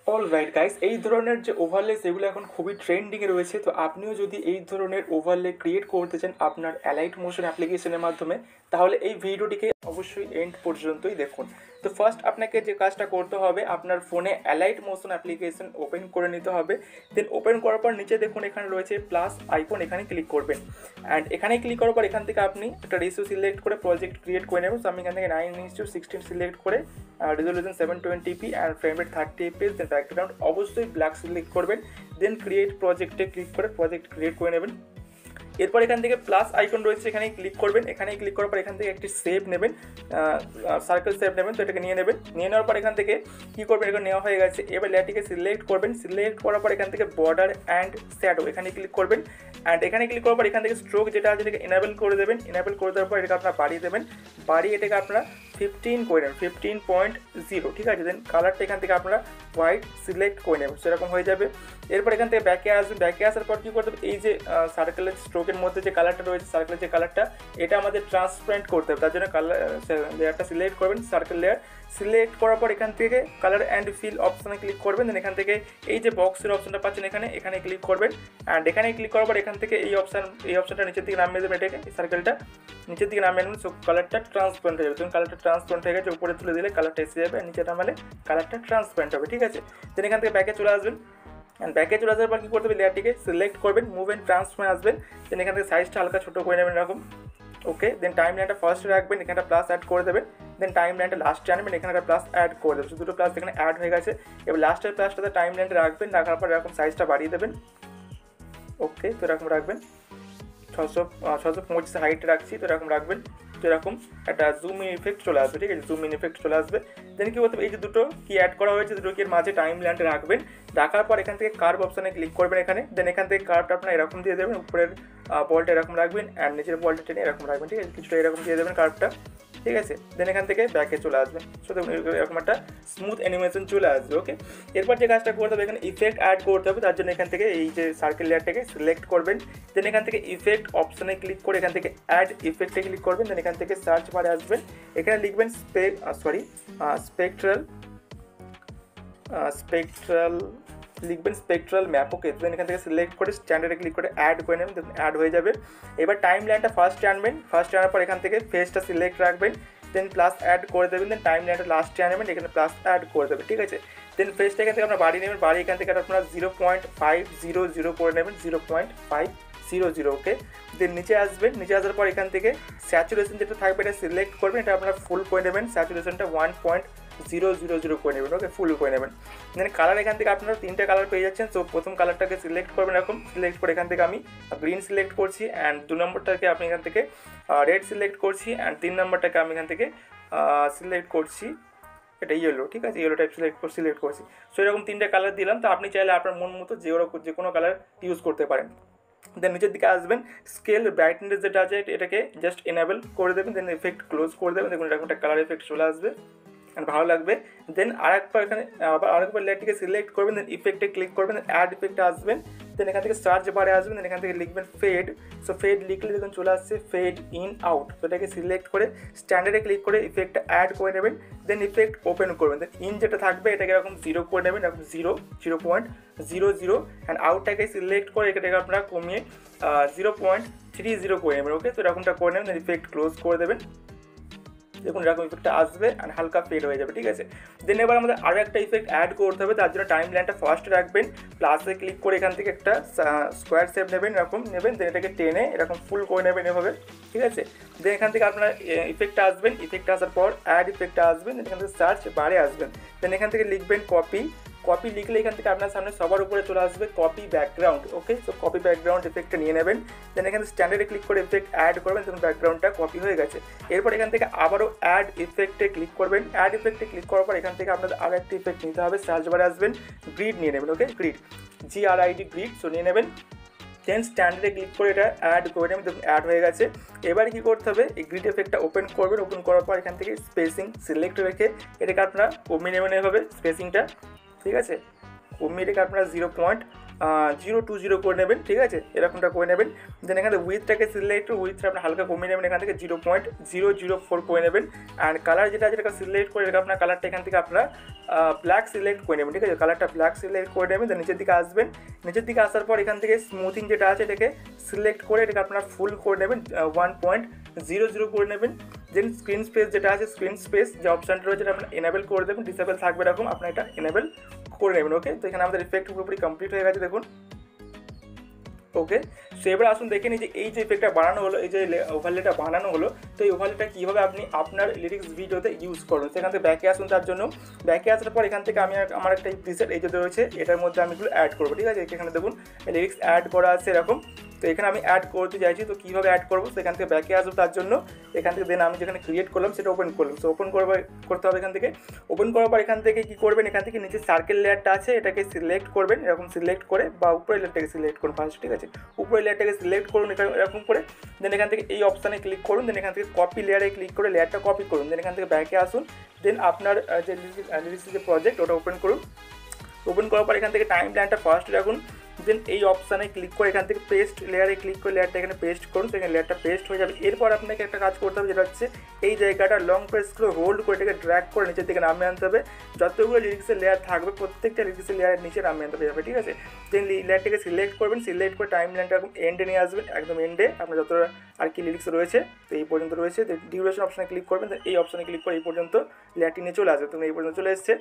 Alright guys, এই ধরনের যে ওভারলে সেগুলো এখন খুবই ট্রেন্ডিংয়ে রয়েছে। তো আপনিও যদি এই ধরনের ওভারলে ক্রিয়েট করতে চান আপনার অ্যালাইট মোশন অ্যাপ্লিকেশনের মাধ্যমে, তাহলে এই ভিডিওটিকে অবশ্যই এন্ড পর্যন্তই দেখুন। তো ফার্স্ট আপনাকে যে কাজটা করতে হবে, আপনার ফোনে অ্যালাইট মোশন অ্যাপ্লিকেশন ওপেন করে নিতে হবে। দেন ওপেন করার পর নিচে দেখুন এখানে রয়েছে প্লাস আইকন, এখানে ক্লিক করবেন। অ্যান্ড এখানে ক্লিক করার পর এখান থেকে আপনি একটা রেশিও সিলেক্ট করে প্রজেক্ট ক্রিয়েট করে নেবেন। তো আমি এখান থেকে 9:16 সিলেক্ট করে resolution 720p and frame rate 30 fps, then background অবশ্যই ব্ল্যাক সিলেক্ট করবেন। দেন ক্রিয়েট প্রজেক্টে ক্লিক করে প্রজেক্ট ক্রিয়েট করে নেবেন। এরপর এখান থেকে প্লাস আইকন রয়েছে, এখানে ক্লিক করবেন। এখানে ক্লিক করার পর এখান থেকে একটি শেপ নেবেন, সার্কেল শেপ নেবেন। তো এটাকে নিয়ে নেবেন। নিয়ে নেওয়ার পর এখান থেকে কী করবেন, এটা নেওয়া হয়ে গেছে। এবার লেয়ারটিকে সিলেক্ট করবেন। সিলেক্ট করার পর এখান থেকে বর্ডার অ্যান্ড শ্যাডো এখানে ক্লিক করবেন। অ্যান্ড এখানে ক্লিক করার পর এখান থেকে স্ট্রোক যেটা আছে এটাকে এনাবেল করে দেবেন। এনাবেল করে দেওয়ার পর এটাকে আপনারা বাড়িয়ে দেবেন। বাড়িয়ে এটাকে আপনারা 15 করে নেবেন, 15.0, ঠিক আছে। দেন কালারটা এখান থেকে আপনারা হোয়াইট সিলেক্ট করে নেবেন, সেরকম হয়ে যাবে। এরপর এখান থেকে ব্যাকে আসবেন। ব্যাকে আসার পর কী করতে হবে, এই যে সার্কেলের স্ট্রোকের মধ্যে যে কালারটা রয়েছে, সার্কেলের যে কালারটা, এটা আমাদের ট্রান্সপারেন্ট করতে হবে। তার জন্য কালার লেয়ারটা সিলেক্ট করবেন, সার্কেল লেয়ার সিলেক্ট করার পর এখান থেকে কালার অ্যান্ড ফিল অপশানে ক্লিক করবেন। দেন এখান থেকে এই যে বক্সের অপশানটা পাচ্ছেন এখানে ক্লিক করবেন। অ্যান্ড এখানে ক্লিক করার পর এখান থেকে এই অপশানটা নিচের দিকে নামিয়ে দেবেন। এটাকে এই সার্কেলটা নিচের দিকে নামিয়ে নেবেন। সো কালারটা ট্রান্সপারেন্ট হয়ে যাবে। তখন কালারটা ট্রান্সপারেন্ট হয়ে গেছে, উপরে তুলে দিলে কালারটা এসে যাবে, আর নিচে নামালে কালারটা ট্রান্সপারেন্ট হবে, ঠিক আছে। দেন এখান থেকে ব্যাকে চলে আসবেন। অ্যান্ড ব্যাকে চলে আসার পর কী করতে হবে, লেয়ারটিকে সিলেক্ট করবেন, মুভ অ্যান্ড ট্রান্সফর্মে আসবেন। দেন এখান থেকে সাইজটা হালকা ছোটো করে নেবেন এরকম, ওকে। দেন টাইম লাইনটা ফার্স্টে রাখবেন, এখানে প্লাস অ্যাড করে দেবেন। দেন টাইম লাইনটা লাস্টে আনবেন, এখানে একটা প্লাস অ্যাড করে দেবেন। দুটো প্লাস এখানে অ্যাড হয়ে গেছে। এবার লাস্টের প্লাসটাতে টাইম লাইনটা রাখবেন, রাখার পর এরকম সাইজটা বাড়িয়ে দেবেন, ওকে। তো এরকম রাখবেন, 625 হাইটে রাখছি, তো এরকম রাখবেন। তো এরকম একটা জুম ইন ইফেক্ট চলে আসবে, ঠিক আছে, জুম ইন ইফেক্ট চলে আসবে। দেন কী করতে হবে, এই যে দুটো কি অ্যাড করা হয়েছে, দুটো কি মাঝে টাইম লাইনটা রাখবেন। রাখার পর এখান থেকে কার্ভ অপশানে ক্লিক করবেন এখানে। দেন এখান থেকে কার্ভটা আপনার এরকম দিয়ে দেবেন, উপরের বলটা এরকম রাখবেন অ্যান্ড নিচের বলটা টেনে এরকম রাখবেন, ঠিক আছে, কিছুটা এরকম দিয়ে দেবেন কার্ভটা, ঠিক আছে। দেন এখান থেকে ব্যাকে চলে আসবেন। সো এরকম একটা স্মুথ অ্যানিমেশন চলে আসবে, ওকে। এরপর যে কাজটা করতে হবে, এখানে ইফেক্ট অ্যাড করতে হবে। তার জন্য এখান থেকে এই যে সার্কেল লেয়ারটাকে সিলেক্ট করবেন। দেন এখান থেকে ইফেক্ট অপশানে ক্লিক করে এখান থেকে অ্যাড ইফেক্টে ক্লিক করবেন। দেন এখান থেকে সার্চ বারে আসবেন, এখানে লিখবেন স্পেকট্রাল লিখবেন স্পেকট্রাল ম্যাপ, ওকে। দেন এখান থেকে সিলেক্ট করে স্ট্যান্ডার্ডে ক্লিক করে অ্যাড করে নেবেন, দেন অ্যাড হয়ে যাবে। এবার টাইম লাইনটা ফার্স্টে আনবেন, ফার্স্টে আনার পর এখান থেকে ফেসটা সিলেক্ট রাখবেন। দেন প্লাস অ্যাড করে দেবেন। দেন টাইম লাইনটা লাস্টে আনবেন, এখানে প্লাস অ্যাড করে দেবেন, ঠিক আছে। দেন ফেসটা এখান থেকে আপনার বাড়িয়ে নেবেন, বাড়িয়ে এখান থেকে আপনার 0.500 করে নেবেন, 0.500, ওকে। দেন নিচে আসবেন, নিচে আসার পর এখান থেকে স্যাচুরেশন যেটা থাকবে এটা সিলেক্ট করবেন, এটা আপনারা ফুল করে নেবেন, স্যাচুরেশনটা 1.000 করে নেবেন, ওকে, ফুল করে নেবেন। দেন কালার এখান থেকে আপনারা 3টে কালার পেয়ে যাচ্ছেন। সো প্রথম কালারটাকে সিলেক্ট করবেন এরকম, সিলেক্ট করে এখান থেকে আমি গ্রিন সিলেক্ট করছি, অ্যান্ড 2 নম্বরটাকে আপনি এখান থেকে রেড সিলেক্ট করছি, অ্যান্ড 3 নম্বরটাকে আমি এখান থেকে সিলেক্ট করছি এটা ইয়েলো, ঠিক আছে, ইয়েলো টাইপ সিলেক্ট করছি। সো এরকম 3টে কালার দিলাম। তো আপনি চাইলে আপনার মন মতো যে কোনো কালার ইউজ করতে পারেন। দেন নিচের দিকে আসবেন, স্কেল ব্রাইটনেস যেটা আছে এটাকে জাস্ট এনাবেল করে দেবেন। দেন এফেক্ট ক্লোজ করে দেবেন, দেখুন এরকম একটা কালার এফেক্ট চলে আসবে, ভালো লাগবে। দেন আরেকবার এখানে আরেকবার লেয়ারটিকে সিলেক্ট করবেন। দেন ইফেক্টে ক্লিক করবেন, দেন অ্যাড ইফেক্টে আসবেন। দেন এখান থেকে সার্চ বারে আসবেন। দেন এখান থেকে লিখবেন ফেড। সো ফেড লিখলে দেখুন চলে আসছে ফেড ইন আউট। তো এটাকে সিলেক্ট করে স্ট্যান্ডার্ডে ক্লিক করে ইফেক্টটা অ্যাড করে নেবেন। দেন ইফেক্ট ওপেন করবেন। দেন ইন যেটা থাকবে এটাকে এরকম 0 করে নেবেন, এরকম 0.00, অ্যান্ড আউটটাকে সিলেক্ট করে এটাকে আপনারা কমিয়ে 0.30 করে নেবেন, ওকে। তো এরকমটা করে নেবেন। দেন ইফেক্ট ক্লোজ করে দেবেন, দেখুন এরকম ইফেক্টটা আসবে অ্যান্ড হালকা ফেড হয়ে যাবে, ঠিক আছে। দেন এবার আমাদের আরও একটা ইফেক্ট অ্যাড করতে হবে। তার জন্য টাইম লাইনটা ফার্স্ট রাখবেন, প্লাসে ক্লিক করে এখান থেকে একটা স্কোয়ার শেপ নেবেন, এরকম নেবেন। দেন এটাকে টেনে এরকম ফুল করে নেবেন এভাবে, ঠিক আছে। দেন এখান থেকে আপনার ইফেক্টটা আসবেন, ইফেক্ট আসার পর অ্যাড ইফেক্টটা আসবেন। দেন এখান থেকে সার্চ বারে আসবেন। দেন এখান থেকে লিখবেন কপি লিখলে এখান থেকে আপনার সামনে সবার উপরে চলে আসবে কপি ব্যাকগ্রাউন্ড, ওকে। সো কপি ব্যাকগ্রাউন্ড ইফেক্টটা নিয়ে নেবেন। দেন এখানে স্ট্যান্ডার্ডে ক্লিক করে ইফেক্ট অ্যাড করবেন, তখন ব্যাকগ্রাউন্ডটা কপি হয়ে গেছে। এরপর এখান থেকে আবারও অ্যাড ইফেক্টে ক্লিক করবেন। অ্যাড ইফেক্টে ক্লিক করার পর এখান থেকে আপনাদের আরও একটি ইফেক্ট নিতে হবে, সার্চ বারে আসবেন, গ্রিড নিয়ে নেবেন, ওকে, GRID গ্রিড, সো নিয়ে নেবেন। দেন স্ট্যান্ডার্ডে ক্লিক করে এটা অ্যাড করে নেবেন, দেখুন অ্যাড হয়ে গেছে। এবার কী করতে হবে, এই গ্রিড এফেক্টটা ওপেন করবেন। ওপেন করার পর এখান থেকে স্পেসিং সিলেক্ট রেখে এটাকে আপনারা কমিয়ে নেবেন এভাবে স্পেসিংটা, ঠিক আছে। কমিয়ে রেখে আপনারা 020 করে নেবেন, ঠিক আছে, এরকমটা করে নেবেন। দেন এখানে উইথটাকে সিলেক্ট উইথটা আপনি হালকা কমিয়ে নেবেন, এখান থেকে 0.004 করে নেবেন। অ্যান্ড কালার যেটা আছে এটা সিলেক্ট করে রেখে আপনার কালারটা এখান থেকে আপনারা ব্ল্যাক সিলেক্ট করে নেবেন, ঠিক আছে, কালারটা ব্ল্যাক সিলেক্ট করে নেবেন। দেন নিচের দিকে আসবেন, নিচের দিকে আসার পর এখান থেকে স্মুথিং যেটা আছে এটাকে সিলেক্ট করে এটাকে আপনারা ফুল করে নেবেন, 1.00 করে নেবেন। দেন স্ক্রিন স্পেস যেটা আছে স্ক্রিন স্পেস যে অপশানটা রয়েছে এটা আপনার এনেবেল করে দেবেন, ডিসেবল থাকবে এরকম আপনার এটা এনেবেল করে নেবেন। ওকে, তো এখানে আমাদের ইফেক্ট পুরোপুরি কমপ্লিট হয়ে গেছে দেখুন। ওকে, সো এবার আসুন দেখে নিই যে এই যে ইফেক্টটা বানানো হলো, এই যে ওভারলেটা বানানো হলো, তো এই ওভারলেটা কীভাবে আপনি আপনার লিরিক্স ভিডিওতে ইউজ করুন। সেখান থেকে ব্যাকে আসুন, তার জন্য ব্যাকে আসার পর এখান থেকে আমি আমার একটা প্রিসেট এই যে রয়েছে এটার মধ্যে আমি এগুলো অ্যাড করবো, ঠিক আছে। এখানে দেখুন লিরিক্স অ্যাড করা আছে এরকম, তো এখানে আমি অ্যাড করতে চাইছি, তো কীভাবে অ্যাড করবো সেখান থেকে ব্যাকে আসবো, তার জন্য এখান থেকে দেন আমি যেখানে ক্রিয়েট করলাম সেটা ওপেন করলাম। সো ওপেন করতে হবে এখান থেকে। ওপেন করার পর এখান থেকে কী করবেন, এখান থেকে নিচে সার্কেল লেয়ারটা আছে এটাকে সিলেক্ট করবেন, এরকম সিলেক্ট করে, বা উপরের লেয়ারটাকে সিলেক্ট করুন ফার্স্ট, ঠিক আছে, উপরের লেয়ারটাকে সিলেক্ট করুন এরকম করে। দেন এখান থেকে এই অপশানে ক্লিক করুন, দেন এখান থেকে কপি লেয়ারে ক্লিক করে লেয়ারটা কপি করুন। দেন এখান থেকে ব্যাকে আসুন, দেন আপনার যে লিরিক্সের যে প্রজেক্ট ওটা ওপেন করুন। ওপেন করার পর এখান থেকে টাইম লাইনটা ফার্স্ট রাখুন। দেন এই অপশানে ক্লিক করে এখান থেকে পেস্ট লেয়ারে ক্লিক করে লেয়ারটা এখানে পেস্ট করুন, সেখানে লেয়ারটা পেস্ট হয়ে যাবে। এরপর আপনাকে একটা কাজ করতে হবে, যেটা হচ্ছে এই জায়গাটা লং প্রেস করে হোল্ড করে এটাকে ড্র্যাগ করে নিচের দিকে নামিয়ে আনতে হবে। যতগুলো লিরিক্সের লেয়ার থাকবে প্রত্যেকটা লিরিক্সের লেয়ারের নিচে নামিয়ে আনতে হবে, ঠিক আছে। দেন লেয়ারটাকে সিলেক্ট করবেন, সিলেক্ট করে টাইম লাইনটা একদম এন্ডে নিয়ে আসবেন, একদম এন্ডে আপনার যত আর কি লিরিক্স রয়েছে তো এই পর্যন্ত রয়েছে। ডিউরেশন অপশানে ক্লিক করবেন, এই অপশানে ক্লিক করে এই পর্যন্ত লেয়ারটি নিয়ে চলে আসবে। তুমি এই পর্যন্ত চলে এসছে,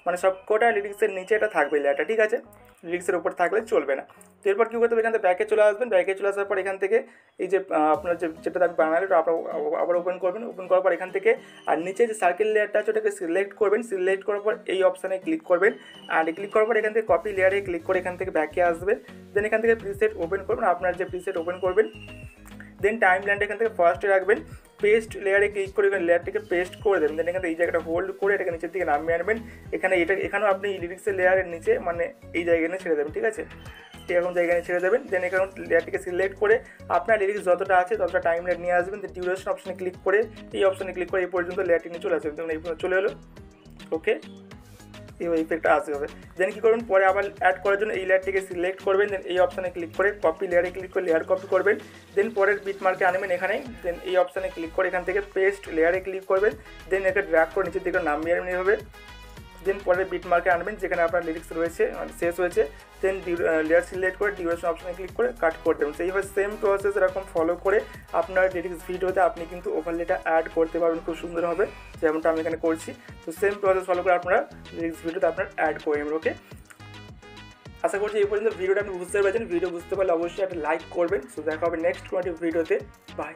মানে সব কটা লিরিক্সের নিচে এটা থাকবে লেয়ারটা, ঠিক আছে, লিরিক্সের উপর থাকলে চলবে না। তো এরপর কী করতে হবে, এখান থেকে ব্যাকে চলে আসবেন, ব্যাকে চলে আসার পর এখান থেকে এই যে আপনার যেটা আমি বানালে ওটা আবার ওপেন করবেন। ওপেন করার পর এখান থেকে আর নিচে যে সার্কেল লেয়ারটা আছে ওটাকে সিলেক্ট করবেন, সিলেক্ট করার পর এই অপশানে ক্লিক করবেন। আর ক্লিক করার পর এখান থেকে কপি লেয়ারে ক্লিক করে এখান থেকে ব্যাকে আসবেন। দেন এখান থেকে প্রিসেট ওপেন করবেন, আপনার যে প্রিসেট ওপেন করবেন। দেন টাইম লাইনটা এখান থেকে ফার্স্টে রাখবেন, পেস্ট লেয়ারে ক্লিক করে এখানে লেয়ারটাকে পেস্ট করে দেবেন। দেন এখান থেকে এই জায়গাটা হোল্ড করে এটাকে নিচের দিকে নামিয়ে আনবেন। এখানেও আপনি লিরিক্সের লেয়ারের নিচে মানে এই জায়গায় নিয়ে ছেড়ে দেবেন, ঠিক আছে, এরকম জায়গায় নিয়ে ছেড়ে দেবেন। দেন এখানে লেয়ারটিকে সিলেক্ট করে আপনার লিরিক্স যতটা আছে ততটা টাইম লাইন নিয়ে আসবেন। দেন ডিউরেশন অপশানে ক্লিক করে এই অপশানে ক্লিক করে এই পর্যন্ত লেয়ারটি নিয়ে চলে আসবেন, দেখুন এই পর্যন্ত চলে এলো। ওকে, এই ইফেক্টটা আসতে হবে। দেন কী করবেন, পরে আবার অ্যাড করার জন্য এই লেয়ারটিকে সিলেক্ট করবেন, দেন এই অপশানে ক্লিক করে কপি লেয়ারে ক্লিক করে লেয়ার কপি করবেন। দেন পরের বিট মার্কে আনবেন এখানে, দেন এই অপশানে ক্লিক করে এখান থেকে পেস্ট লেয়ারে ক্লিক করবেন। দেন একে ড্র্যাগ করে নিচের দিকে নামিয়ে আনবেন হবে। দেন পরের বিট মার্কে আনবেন যেখানে আপনার লিরিক্স রয়েছে মানে শেষ হয়েছে। দেন লেয়ার সিলেক্ট করে ডিউরেশন অপশানে ক্লিক করে কাট করে দেবেন। সেইভাবে সেম প্রসেস এরকম ফলো করে আপনার লিরিক্স ভিডিওতে আপনি কিন্তু ওভারলেটা অ্যাড করতে পারবেন খুব সুন্দর হবে, যেমনটা আমি এখানে করছি। তো সেম প্রসেস ফলো করে আপনারা লিরিক্স ভিডিওতে আপনার অ্যাড করে নেবেন। ওকে, আশা করছি এই পর্যন্ত ভিডিওটা আপনি বুঝতে পেরেছেন। ভিডিও বুঝতে পারলে অবশ্যই একটা লাইক করবেন। সো দেখা হবে নেক্সট কোনো ভিডিওতে। বাই।